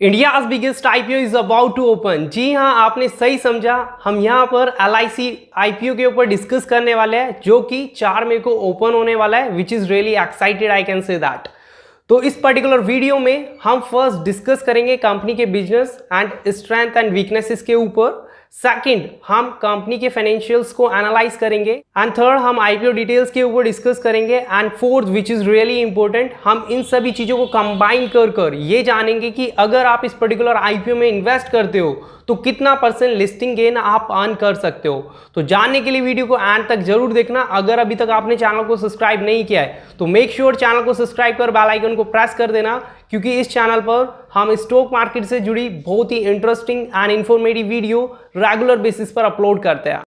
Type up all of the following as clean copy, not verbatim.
India's biggest IPO is about to open. जी हाँ, आपने सही समझा। हम यहाँ पर LIC आईपीओ के ऊपर डिस्कस करने वाले हैं जो कि 4 मई को ओपन होने वाला है, which is really excited, I can say that. तो इस पर्टिकुलर वीडियो में हम फर्स्ट डिस्कस करेंगे कंपनी के business and strength and weaknesses के ऊपर। सेकंड, हम कंपनी के फाइनेंशियल्स को एनालाइज करेंगे एंड थर्ड, हम आईपीओ डिटेल्स के ऊपर डिस्कस करेंगे and fourth, which is really important, हम इन सभी चीजों को कंबाइन कर ये जानेंगे कि अगर आप इस पर्टिकुलर आईपीओ में इन्वेस्ट करते हो तो कितना % लिस्टिंग गेन आप अर्न कर सकते हो। तो जानने के लिए वीडियो को एंड तक जरूर देखना। अगर अभी तक आपने चैनल को सब्सक्राइब नहीं किया है तो मेक श्योर चैनल को सब्सक्राइब कर बेल आइकन को प्रेस कर देना, क्योंकि इस चैनल पर हम स्टॉक मार्केट से जुड़ी बहुत ही interesting and informative video regular basis पर अपलोड करते हैं।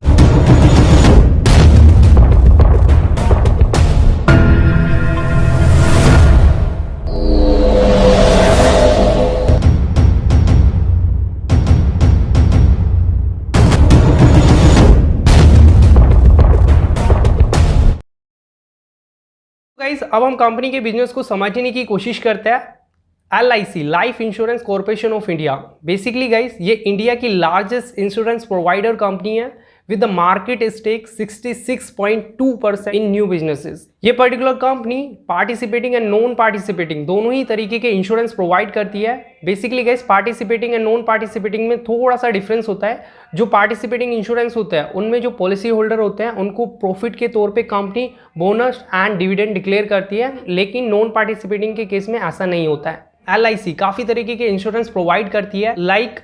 गाइस, अब हम कंपनी के बिजनेस को समझने की कोशिश करते हैं। LIC, life insurance corporation of India, basically guys ये इंडिया की लार्जेस्ट इंश्योरेंस प्रोवाइडर कंपनी है with the market stake 66.2% in new businesses. ये particular company participating and non participating दोनों ही तरीके के इंश्योरेंस प्रोवाइड करती है। Basically guys participating and non participating में थोड़ा सा डिफरेंस होता है। जो पार्टिसिपेटिंग इंश्योरेंस होता है उनमें जो पॉलिसी होल्डर होते हैं उनको प्रॉफिट के तौर पे company bonus and dividend declare करती है, लेकिन नॉन पार्टिसिपेटिंग के केस में ऐसा नहीं होता है। LIC काफ़ी तरीके के इंश्योरेंस प्रोवाइड करती है, like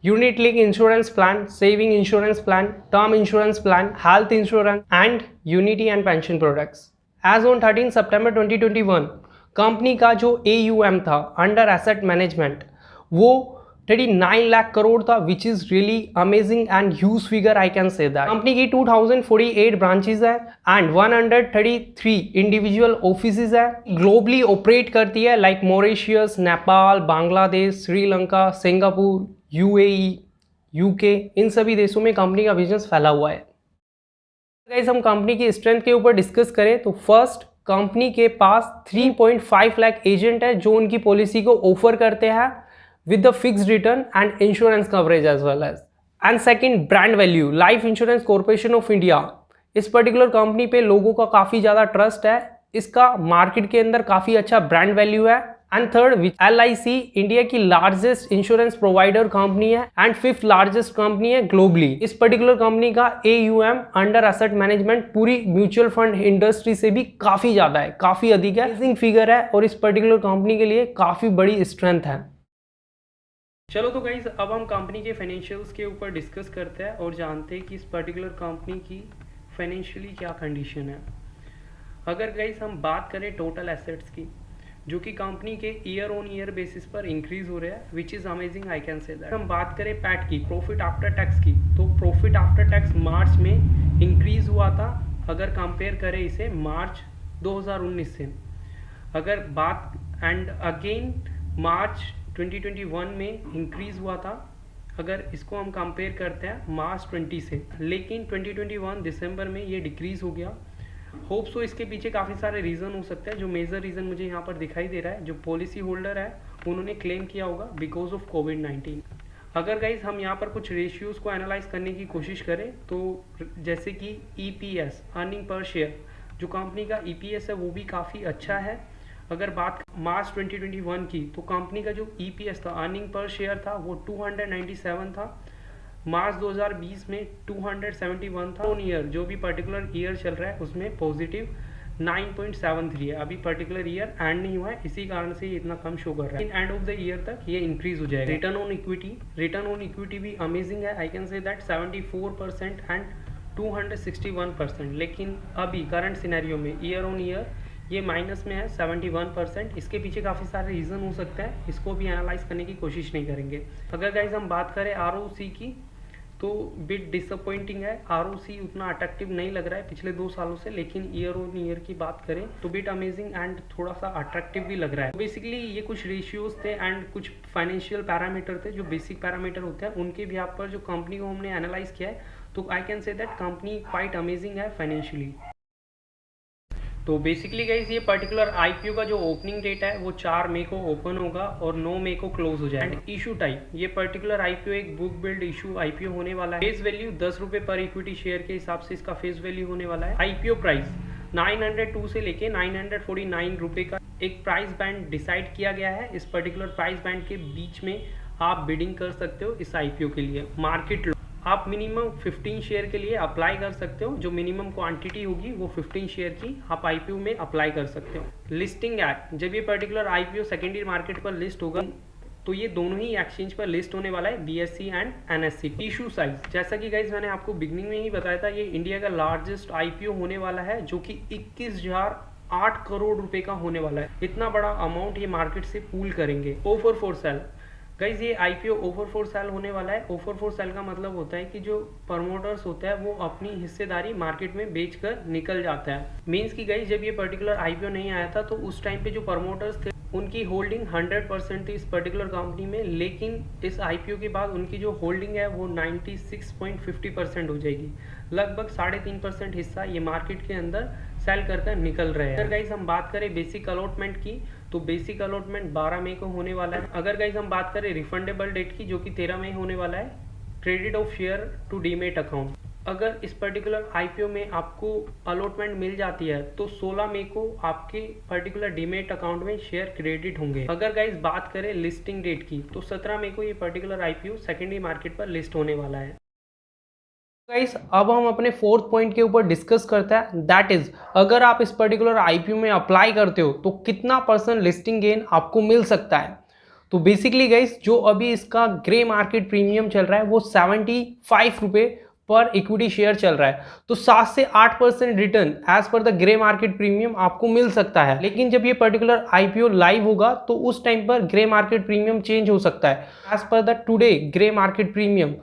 unit link insurance plan, saving insurance plan, term insurance plan, health insurance and unity and pension products. As on 13 सितंबर 2021 कंपनी का जो AUM था अंडर एसेट मैनेजमेंट वो 39 लाख करोड़ था, which is really amazing and huge figure, I can say that. Company की 2048 branches है and 133 individual offices है। Globally operate करती है like Mauritius, Nepal, Bangladesh, Sri Lanka, Singapore, UAE, UK, इन सभी देशों में कंपनी का बिजनेस फैला हुआ है। गाइस, हम कंपनी की स्ट्रेंथ के ऊपर डिस्कस करें तो फर्स्ट, कंपनी के पास 3.5 लाख एजेंट है जो उनकी पॉलिसी को ऑफर करते हैं with the fixed return and insurance coverage as well as. And second, brand value, life insurance corporation of India, इस पर्टिकुलर कंपनी पे लोगों का काफ़ी ज़्यादा ट्रस्ट है, इसका मार्केट के अंदर काफ़ी अच्छा ब्रांड वैल्यू है। एंड थर्ड, LIC इंडिया की लार्जेस्ट इंश्योरेंस प्रोवाइडर कंपनी है एंड 5th लार्जेस्ट कंपनी है ग्लोबली। इस पर्टिकुलर कंपनी का AUM अंडर एसेट मैनेजमेंट पूरी म्यूचुअल फंड इंडस्ट्री से भी काफ़ी ज़्यादा है, काफ़ी अधिक है, फिगर है और इस पर्टिकुलर कंपनी के लिए काफ़ी बड़ी स्ट्रेंथ है। चलो तो गाइज, अब हम कंपनी के फाइनेंशियल्स के ऊपर डिस्कस करते हैं और जानते हैं कि इस पर्टिकुलर कंपनी की फाइनेंशियली क्या कंडीशन है। अगर गाइज हम बात करें टोटल एसेट्स की, जो कि कंपनी के ईयर ऑन ईयर बेसिस पर इंक्रीज हो रहा है, which is amazing, I can say that. हम बात करें पैट की, प्रॉफिट आफ्टर टैक्स की, तो प्रॉफिट आफ्टर टैक्स मार्च में इंक्रीज हुआ था अगर कंपेयर करें इसे मार्च 2019 से। अगर बात एंड अगेन मार्च 2021 में इंक्रीज हुआ था अगर इसको हम कंपेयर करते हैं मार्च 20 से, लेकिन 2021 दिसंबर में ये डिक्रीज हो गया। होप सो इसके पीछे काफ़ी सारे रीज़न हो सकते हैं। जो मेजर रीज़न मुझे यहाँ पर दिखाई दे रहा है, जो पॉलिसी होल्डर है उन्होंने क्लेम किया होगा बिकॉज ऑफ कोविड-19। अगर गाइज हम यहाँ पर कुछ रेशियोज़ को एनालाइज करने की कोशिश करें तो जैसे कि EPS, अर्निंग पर शेयर, जो कंपनी का EPS है वो भी काफ़ी अच्छा है। अगर बात मार्च 2021 की तो कंपनी का जो EPS था, अर्निंग पर शेयर था, वो 297 था। मार्च 2020 में 271 था। ऑन ईयर जो भी पर्टिकुलर ईयर चल रहा है उसमें पॉजिटिव 9.73 है। अभी पर्टिकुलर ईयर एंड नहीं हुआ है, इसी कारण से ये इतना कम शो कर रहा है। In end of the year तक ये इंक्रीज हो जाएगा। रिटर्न ऑन इक्विटी भी अमेजिंग है, I can say that 74% and 261%। लेकिन अभी करंट सिनेरियो में ईयर ऑन ईयर ये माइनस में है 71%। इसके पीछे काफ़ी सारे रीज़न हो सकते हैं, इसको भी एनालाइज करने की कोशिश नहीं करेंगे। अगर गाइज हम बात करें ROC की तो बिट डिसअपॉइंटिंग है। ROC उतना अट्रैक्टिव नहीं लग रहा है पिछले 2 सालों से, लेकिन ईयर ऑन ईयर की बात करें तो बिट अमेजिंग एंड थोड़ा सा अट्रैक्टिव भी लग रहा है। बेसिकली ये कुछ रेशियोज थे एंड कुछ फाइनेंशियल पैरामीटर थे जो बेसिक पैरामीटर होते हैं, उनके भी यहाँ पर जो कंपनी को हमने एनालाइज किया है तो I can say that company quite amazing है फाइनेंशियली। तो बेसिकली गाइस ये पर्टिकुलर आईपीओ का जो ओपनिंग डेट है वो 4 मई को ओपन होगा और 9 मई को क्लोज हो जाएगा। एंड इशू टाइप, ये पर्टिकुलर आईपीओ एक बुक बिल्ड इशू आईपीओ होने वाला है। फेस वैल्यू 10 रुपए पर इक्विटी शेयर के हिसाब से इसका फेस वैल्यू होने वाला है। आईपीओ प्राइस 902 से लेके 949 रुपए का एक प्राइस बैंड डिसाइड किया गया है। इस पर्टिकुलर प्राइस बैंड के बीच में आप बिडिंग कर सकते हो इस आईपीओ के लिए। मार्केट आप मिनिमम 15 शेयर के लिए अप्लाई कर सकते हो। जो मिनिमम क्वांटिटी होगी वो 15 शेयर की आप आईपीओ में अप्लाई कर सकते हो। लिस्टिंग एक्ट, जब ये पर्टिकुलर आईपीओ सेकेंडरी मार्केट पर लिस्ट होगा तो ये दोनों ही एक्सचेंज पर लिस्ट होने वाला है, BSc and NSC. Issue size, जैसा कि गाइज मैंने आपको बिगनिंग में ही बताया था, ये इंडिया का लार्जेस्ट आईपीओ होने वाला है जो कि 21,008 करोड़ रुपए का होने वाला है। इतना बड़ा अमाउंट ये मार्केट से पूल करेंगे। ऑफर फॉर सेल, गाइज ये आईपीओ ऑफर फॉर सेल होने वाला है। ऑफर फॉर सेल का मतलब होता है कि जो प्रमोटर्स होता है वो अपनी हिस्सेदारी मार्केट में बेचकर निकल जाता है। मींस की गाइज जब ये पर्टिकुलर आईपीओ नहीं आया था तो उस टाइम पे जो प्रमोटर्स थे उनकी होल्डिंग 100% थी इस पर्टिकुलर कंपनी में, लेकिन इस आईपीओ के बाद उनकी जो होल्डिंग है वो 96.50% हो जाएगी। लगभग 3.5% हिस्सा ये मार्केट के अंदर सेल कर निकल रहे हैं। अगर गाइज हम बात करें बेसिक अलॉटमेंट की तो बेसिक अलॉटमेंट 12 मई को होने वाला है। अगर गाइज हम बात करें रिफंडेबल डेट की जो कि 13 मई होने वाला है। Credit of share to demat account, अगर इस पर्टिकुलर आईपीओ में आपको अलॉटमेंट मिल जाती है तो 16 मई को आपके पर्टिकुलर डीमेट अकाउंट में शेयर क्रेडिट होंगे। अगर गाइज बात करें लिस्टिंग डेट की तो 17 मई को ये पर्टिकुलर आईपीओ सेकेंडरी मार्केट पर लिस्ट होने वाला है। गाइस अब हम अपने फोर्थ पॉइंट के ऊपर डिस्कस करते हैं, दैट इज अगर आप इस पर्टिकुलर आईपीओ में अप्लाई करते हो तो कितना % लिस्टिंग गेन आपको मिल सकता है। तो बेसिकली गाइस जो अभी इसका ग्रे मार्केट प्रीमियम चल रहा है वो 75 रुपये पर इक्विटी शेयर चल रहा है। तो 7 से 8% return as per the grey market premium आपको मिल सकता है। लेकिन जब ये पर्टिकुलर आईपीओ लाइव होगा तो उस टाइम पर ग्रे मार्केट प्रीमियम चेंज हो सकता है as per the today grey market premium.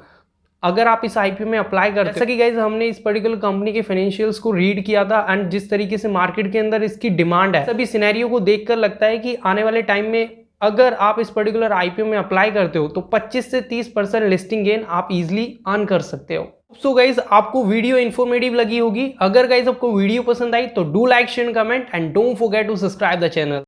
अगर आप इस आईपीओ में अप्लाई करते हैं, जैसा कि गाइज हमने इस पर्टिकुलर कंपनी के फाइनेंशियल्स को रीड किया था एंड जिस तरीके से मार्केट के अंदर इसकी डिमांड है, सभी सिनेरियो को देखकर लगता है कि आने वाले टाइम में अगर आप इस पर्टिकुलर आईपीओ में अप्लाई करते हो तो 25 से 30% लिस्टिंग गेन आप इजीली अर्न कर सकते हो। सो गाइज आपको वीडियो इन्फॉर्मेटिव लगी होगी। अगर गाइज आपको वीडियो पसंद आई तो do like share comment and don't forget to subscribe the channel.